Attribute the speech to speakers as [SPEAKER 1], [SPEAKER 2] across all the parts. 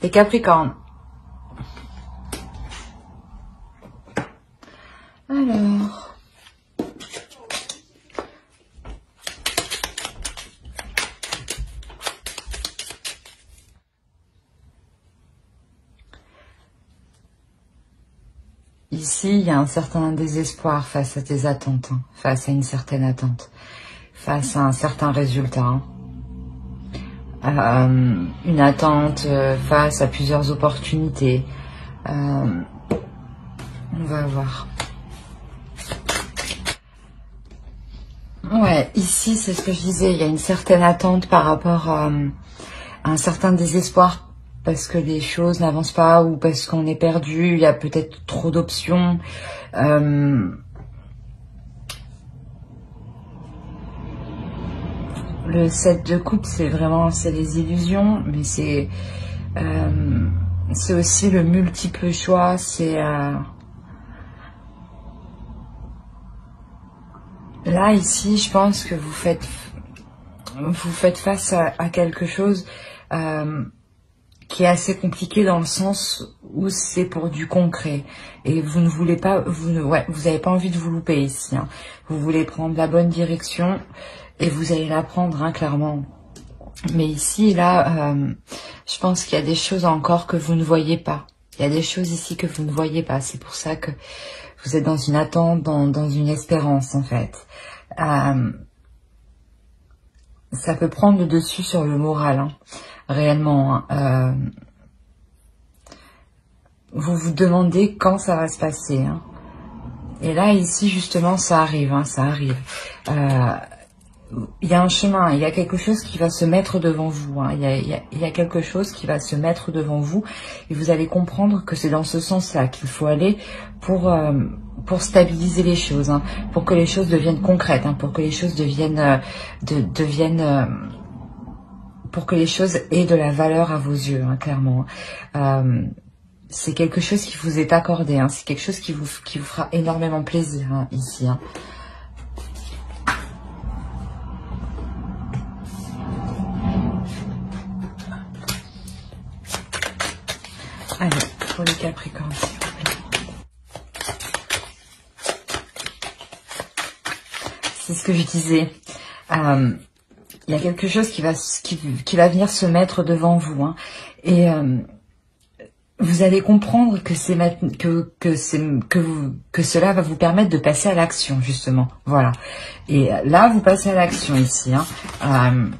[SPEAKER 1] Les Capricornes. Alors. Ici, il y a un certain désespoir face à tes attentes, hein, face à une certaine attente, face à un certain résultat. Une attente face à plusieurs opportunités. On va voir. Ouais, ici, c'est ce que je disais, il y a une certaine attente par rapport à un certain désespoir parce que les choses n'avancent pas ou parce qu'on est perdu, il y a peut-être trop d'options. Le 7 de coupe, c'est les illusions, mais c'est aussi le multiple choix, c'est là, ici, je pense que vous faites face à quelque chose qui est assez compliqué dans le sens où c'est pour du concret. Et vous ne voulez pas, vous n'avez pas envie de vous louper ici. Hein. Vous voulez prendre la bonne direction et vous allez la prendre, hein, clairement. Mais ici, là, je pense qu'il y a des choses encore que vous ne voyez pas. Il y a des choses ici que vous ne voyez pas. C'est pour ça que vous êtes dans une attente, dans une espérance, en fait. Ça peut prendre le dessus sur le moral, hein, réellement. Hein. Vous vous demandez quand ça va se passer. Hein. Et là, ici, justement, ça arrive. Hein, ça arrive. Il y a un chemin, il y a quelque chose qui va se mettre devant vous. Hein. Il y a quelque chose qui va se mettre devant vous. Et vous allez comprendre que c'est dans ce sens-là qu'il faut aller pour stabiliser les choses, hein, pour que les choses deviennent concrètes, hein, pour que les choses pour que les choses aient de la valeur à vos yeux, hein, clairement. C'est quelque chose qui vous est accordé, hein, c'est quelque chose qui vous fera énormément plaisir, hein, ici. Hein. Allez, pour les Capricornes, s'il vous plaît. C'est ce que je disais. Il y a quelque chose qui va venir se mettre devant vous. Hein, et vous allez comprendre que cela va vous permettre de passer à l'action, justement. Voilà. Et là, vous passez à l'action ici. Hein.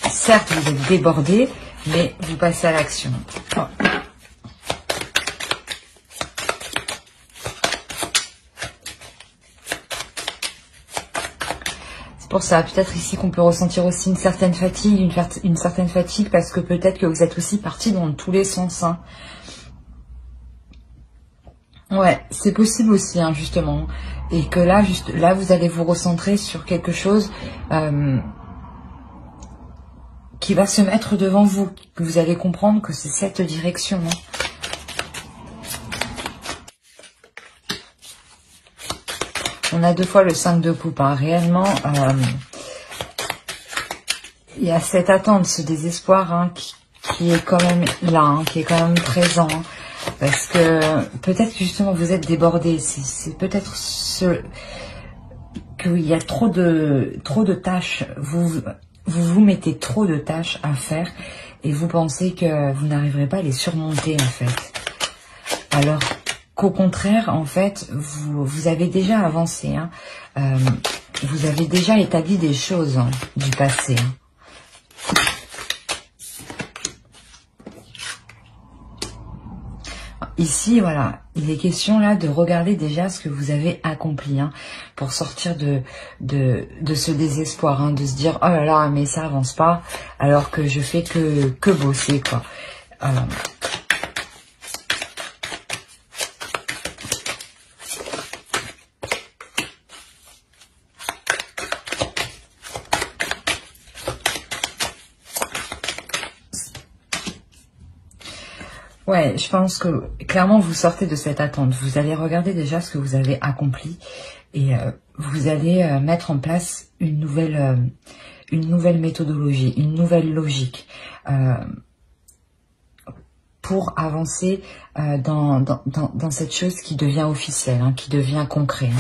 [SPEAKER 1] Certes, vous êtes débordé, mais vous passez à l'action. Oh. C'est pour ça, peut-être ici qu'on peut ressentir aussi une certaine fatigue, parce que peut-être que vous êtes aussi parti dans tous les sens. Hein. Ouais, c'est possible aussi, hein, justement. Et que là, vous allez vous recentrer sur quelque chose qui va se mettre devant vous. Vous allez comprendre que c'est cette direction. Hein. On a 2 fois le 5 de coupe. Hein. Réellement, il y a cette attente, ce désespoir, hein, qui est quand même là, hein, qui est quand même présent. Hein. Parce que peut-être que justement vous êtes débordé. C'est peut-être qu'il y a trop de tâches. Vous mettez trop de tâches à faire et vous pensez que vous n'arriverez pas à les surmonter, en fait. Alors qu'au contraire, en fait, vous avez déjà avancé. Hein. Vous avez déjà établi des choses, hein, du passé. Hein. Ici, voilà, il est question là de regarder déjà ce que vous avez accompli, hein, pour sortir de ce désespoir, hein, de se dire oh là là, mais ça avance pas, alors que je fais que bosser, quoi. Ouais, je pense que clairement vous sortez de cette attente. Vous allez regarder déjà ce que vous avez accompli et vous allez mettre en place une nouvelle méthodologie, une nouvelle logique. pour avancer dans cette chose qui devient officielle, hein, qui devient concret. Hein.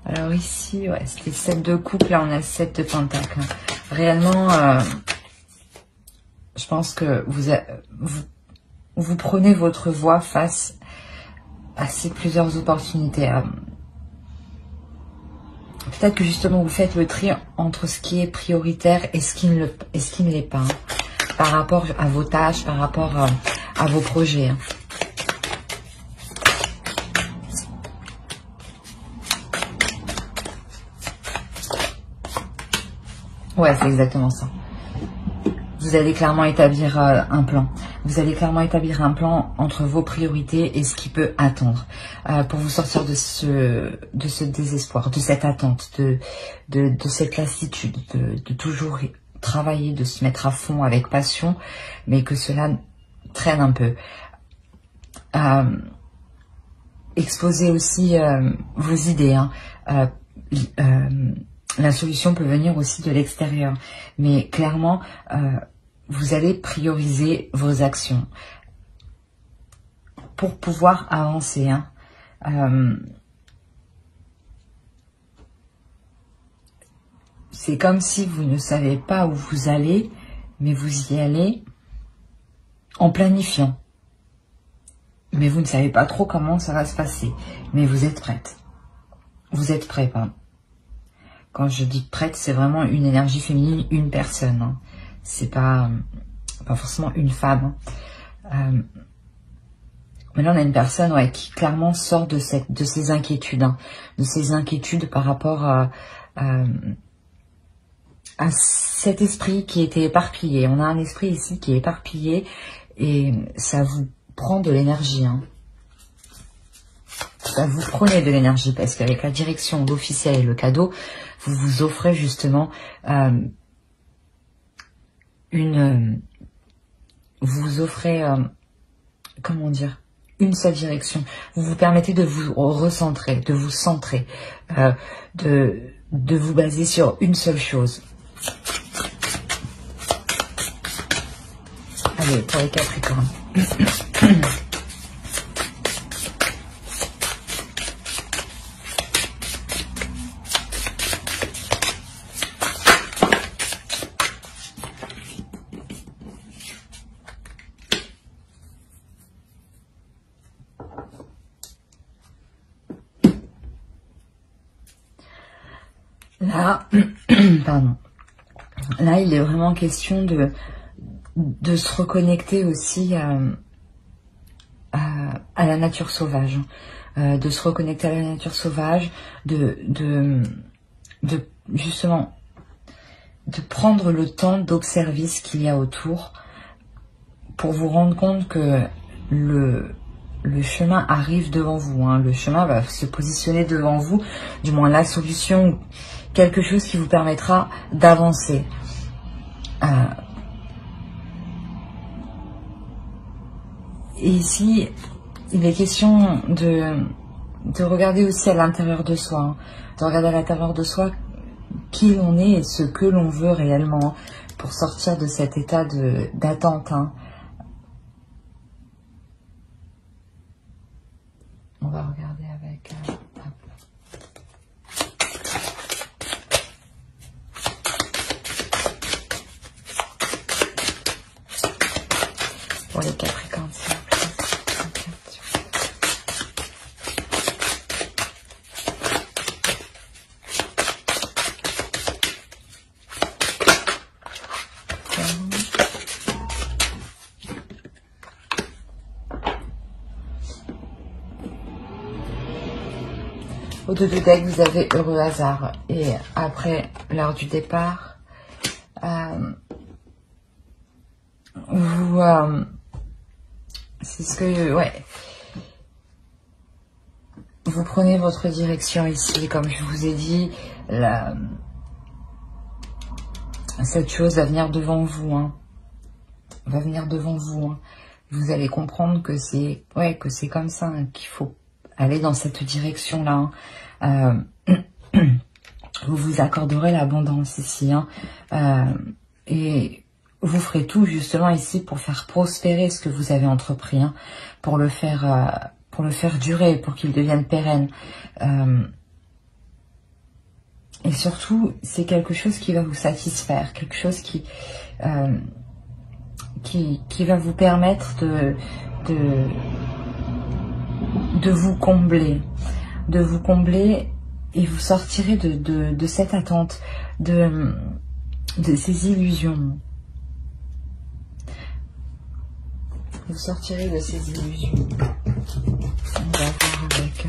[SPEAKER 1] Alors ici, ouais, c'était 7 de coupe, là on a 7 de pentacle. Hein. Réellement, je pense que vous prenez votre voie face à ces plusieurs opportunités. Peut-être que justement vous faites le tri entre ce qui est prioritaire et ce qui ne l'est pas. Hein, par rapport à vos tâches, par rapport à vos projets. Hein. Ouais, c'est exactement ça. Vous allez clairement établir un plan. Vous allez clairement établir un plan entre vos priorités et ce qui peut attendre pour vous sortir de ce désespoir, de cette attente, de cette lassitude, de toujours travailler, de se mettre à fond avec passion, mais que cela traîne un peu. Exposez aussi vos idées. Hein. La solution peut venir aussi de l'extérieur, mais clairement, vous allez prioriser vos actions pour pouvoir avancer. Hein. C'est comme si vous ne savez pas où vous allez, mais vous y allez en planifiant. Mais vous ne savez pas trop comment ça va se passer, mais vous êtes prête. Vous êtes prêt, pardon. Quand je dis prête, c'est vraiment une énergie féminine, une personne. Hein. C'est pas forcément une femme. Mais là, on a une personne qui clairement sort de ces inquiétudes. Hein, de ces inquiétudes par rapport à cet esprit qui était éparpillé. On a un esprit ici qui est éparpillé et ça vous prend de l'énergie. Hein. Vous prenez de l'énergie parce qu'avec la direction, l'officiel et le cadeau, vous vous offrez justement comment dire, une seule direction. Vous vous permettez de vous recentrer, de vous centrer, de vous baser sur une seule chose. Allez, pour les Capricornes. Là, pardon. Là, il est vraiment question de se reconnecter aussi à la nature sauvage, de se reconnecter à la nature sauvage, justement de prendre le temps d'observer ce qu'il y a autour pour vous rendre compte que le chemin arrive devant vous. Hein. Le chemin va se positionner devant vous, du moins la solution, quelque chose qui vous permettra d'avancer. Et ici, il est question de regarder aussi à l'intérieur de soi, hein, de regarder à l'intérieur de soi qui l'on est et ce que l'on veut réellement pour sortir de cet état d'attente. Hein. On va regarder avec... pour les Capricornes, s'il vous plaît. Au 2 de deck, vous avez heureux hasard. Et après l'heure du départ, c'est ce que... Ouais. Vous prenez votre direction ici. Comme je vous ai dit, cette chose va venir devant vous. Hein. Va venir devant vous. Hein. Vous allez comprendre que c'est comme ça, hein, qu'il faut aller dans cette direction-là. Hein. Vous vous accorderez l'abondance ici. Hein. Et vous ferez tout justement ici pour faire prospérer ce que vous avez entrepris. Hein, pour le faire durer, pour qu'il devienne pérenne. Et surtout, c'est quelque chose qui va vous satisfaire. Quelque chose qui va vous permettre de vous combler. De vous combler et vous sortirez de cette attente, de ces illusions. Vous sortirez de ces illusions. On va voir avec...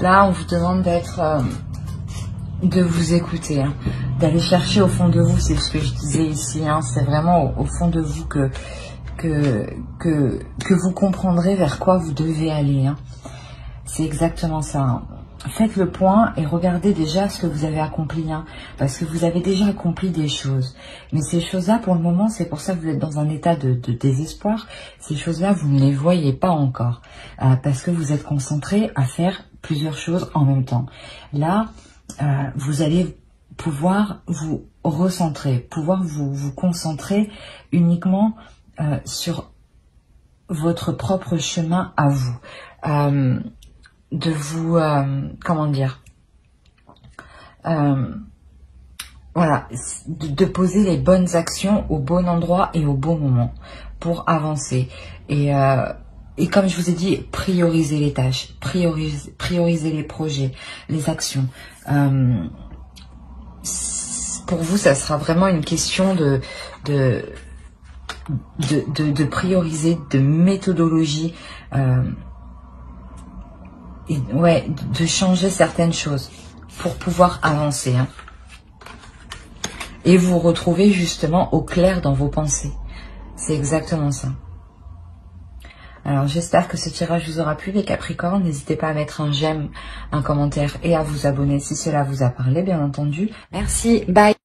[SPEAKER 1] Là, on vous demande de vous écouter, hein, d'aller chercher au fond de vous, c'est ce que je disais ici, hein, c'est vraiment au fond de vous que vous comprendrez vers quoi vous devez aller. Hein. C'est exactement ça. Hein. Faites le point et regardez déjà ce que vous avez accompli, hein, parce que vous avez déjà accompli des choses. Mais ces choses-là, pour le moment, c'est pour ça que vous êtes dans un état de désespoir. Ces choses-là, vous ne les voyez pas encore, parce que vous êtes concentré à faire plusieurs choses en même temps. Là, vous allez pouvoir vous recentrer, pouvoir vous concentrer uniquement sur votre propre chemin à vous. De vous, comment dire, voilà, de poser les bonnes actions au bon endroit et au bon moment pour avancer. Et comme je vous ai dit, prioriser les tâches, prioriser les projets, les actions. Pour vous, ça sera vraiment une question de prioriser, de méthodologie, et ouais, de changer certaines choses pour pouvoir avancer. Hein. Et vous retrouver justement au clair dans vos pensées. C'est exactement ça. Alors j'espère que ce tirage vous aura plu les Capricornes. N'hésitez pas à mettre un j'aime, un commentaire et à vous abonner si cela vous a parlé, bien entendu. Merci, bye.